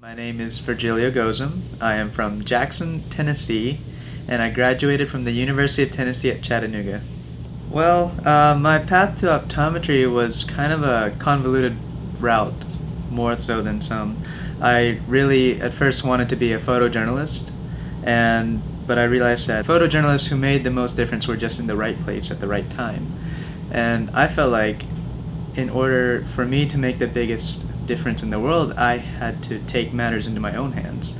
My name is Virgilio Gozum. I am from Jackson, Tennessee, and I graduated from the University of Tennessee at Chattanooga. My path to optometry was kind of a convoluted route, more so than some. I really, at first, wanted to be a photojournalist, but I realized that photojournalists who made the most difference were just in the right place at the right time. And I felt like in order for me to make the biggest difference in the world, I had to take matters into my own hands.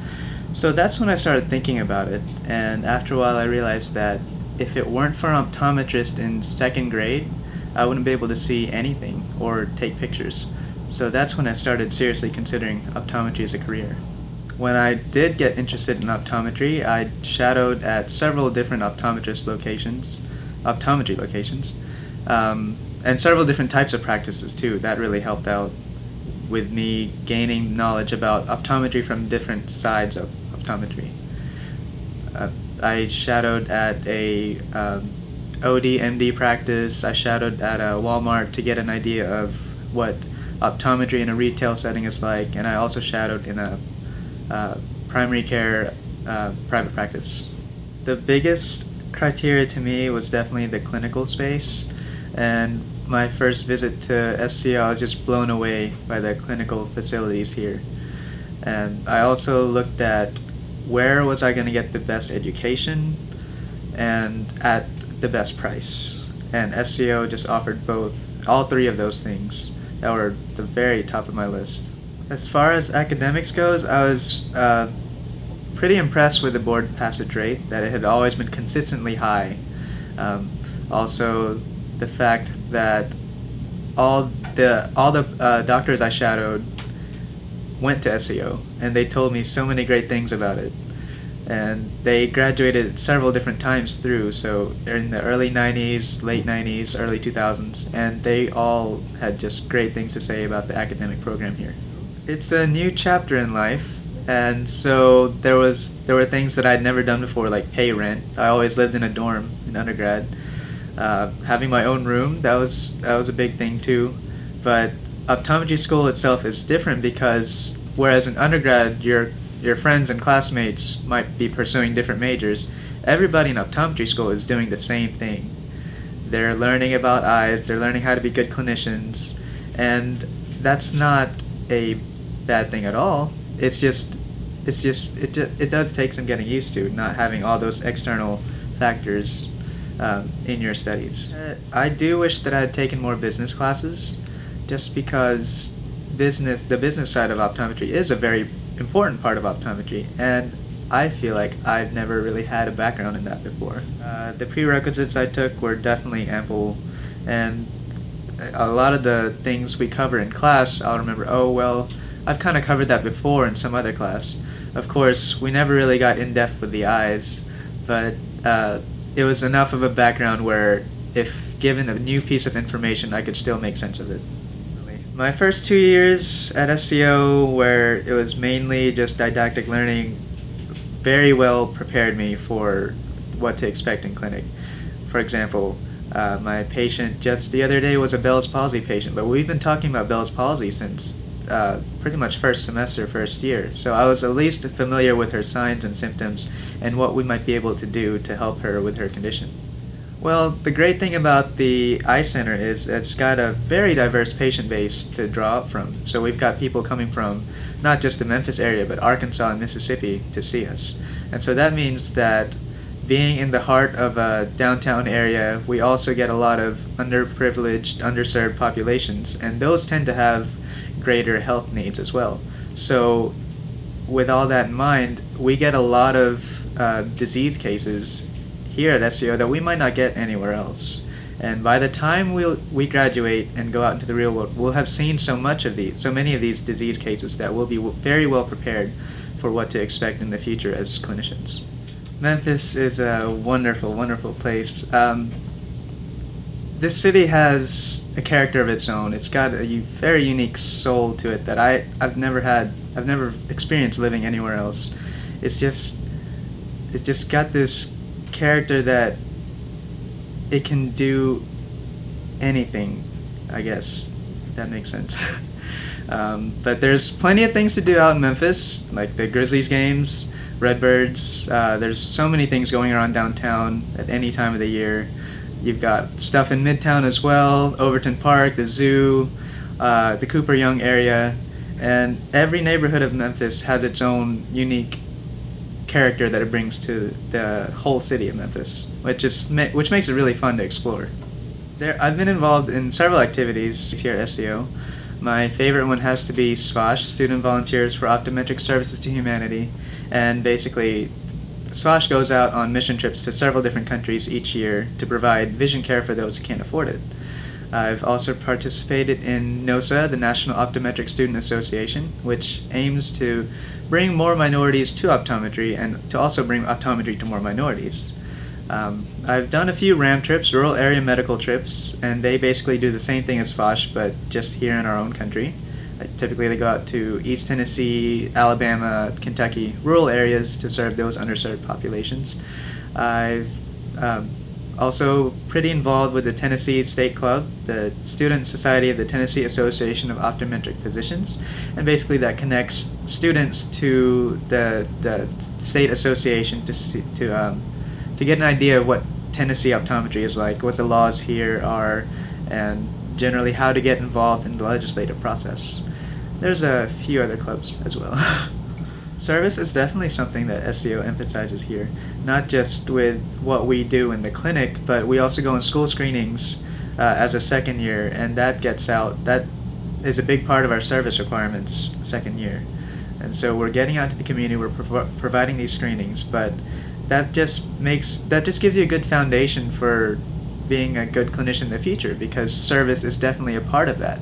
So that's when I started thinking about it, and after a while I realized that if it weren't for an optometrist in second grade, I wouldn't be able to see anything or take pictures. So that's when I started seriously considering optometry as a career. When I did get interested in optometry, I shadowed at several different optometry locations, and several different types of practices too. That really helped out with me gaining knowledge about optometry from different sides of optometry. I shadowed at a OD/MD practice. I shadowed at a Walmart to get an idea of what optometry in a retail setting is like, and I also shadowed in a primary care private practice. The biggest criteria to me was definitely the clinical space, and my first visit to SCO, I was just blown away by the clinical facilities here. And I also looked at where was I going to get the best education and at the best price. And SCO just offered all three of those things that were the very top of my list. As far as academics goes, I was pretty impressed with the board passage rate, that it had always been consistently high. Also, the fact that all the doctors I shadowed went to SEO, and they told me so many great things about it. And they graduated several different times through, so they're in the early 90s, late 90s, early 2000s, and they all had just great things to say about the academic program here. It's a new chapter in life, and so there were things that I'd never done before, like pay rent. I always lived in a dorm in undergrad. Having my own room, that was a big thing too. But optometry school itself is different because whereas in undergrad your friends and classmates might be pursuing different majors, everybody in optometry school is doing the same thing. They're learning about eyes, they're learning how to be good clinicians, and that's not a bad thing at all. It does take some getting used to, not having all those external factors in your studies. I do wish that I had taken more business classes, just because the business side of optometry is a very important part of optometry, and I feel like I've never really had a background in that before. The prerequisites I took were definitely ample, and a lot of the things we cover in class, I'll remember, oh, well, I've kind of covered that before in some other class. Of course, we never really got in depth with the eyes, but it was enough of a background where if given a new piece of information, I could still make sense of it. My first 2 years at SCO, where it was mainly just didactic learning, very well prepared me for what to expect in clinic. For example, my patient just the other day was a Bell's palsy patient, but we've been talking about Bell's palsy since pretty much first semester, first year. So I was at least familiar with her signs and symptoms and what we might be able to do to help her with her condition. Well, the great thing about the eye center is it's got a very diverse patient base to draw up from. So we've got people coming from not just the Memphis area, but Arkansas and Mississippi to see us. And so that means that being in the heart of a downtown area, we also get a lot of underprivileged, underserved populations, and those tend to have greater health needs as well. So with all that in mind, we get a lot of disease cases here at SEO that we might not get anywhere else. And by the time we graduate and go out into the real world, we'll have seen so many of these disease cases that we'll be very well prepared for what to expect in the future as clinicians. Memphis is a wonderful, wonderful place. This city has a character of its own. It's got a very unique soul to it that I've never experienced living anywhere else. It's just got this character that it can do anything, I guess, if that makes sense. But there's plenty of things to do out in Memphis, like the Grizzlies games, Redbirds. There's so many things going on downtown at any time of the year. You've got stuff in Midtown as well, Overton Park, the zoo, the Cooper Young area, and every neighborhood of Memphis has its own unique character that it brings to the whole city of Memphis, which makes it really fun to explore. I've been involved in several activities here at SCO. My favorite one has to be SVOSH, Student Volunteers for Optometric Services to Humanity, and basically SVOSH goes out on mission trips to several different countries each year to provide vision care for those who can't afford it. I've also participated in NOSA, the National Optometric Student Association, which aims to bring more minorities to optometry and to also bring optometry to more minorities. I've done a few RAM trips, rural area medical trips, and they basically do the same thing as SVOSH, but just here in our own country. Typically they go out to East Tennessee, Alabama, Kentucky, rural areas to serve those underserved populations. I've also pretty involved with the Tennessee State Club, the Student Society of the Tennessee Association of Optometric Physicians, and basically that connects students to the state association to get an idea of what Tennessee optometry is like, what the laws here are, and generally how to get involved in the legislative process. There's a few other clubs as well. Service is definitely something that SCO emphasizes here, not just with what we do in the clinic, but we also go in school screenings as a second year, and that is a big part of our service requirements second year. And so we're getting out to the community, we're providing these screenings, but that just gives you a good foundation for being a good clinician in the future, because service is definitely a part of that.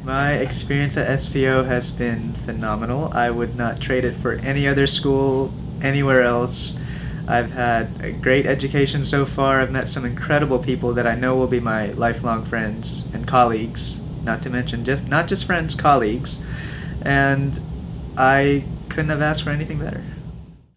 My experience at SCO has been phenomenal. I would not trade it for any other school anywhere else. I've had a great education so far. I've met some incredible people that I know will be my lifelong friends and colleagues, not to mention not just friends, colleagues, and I couldn't have asked for anything better.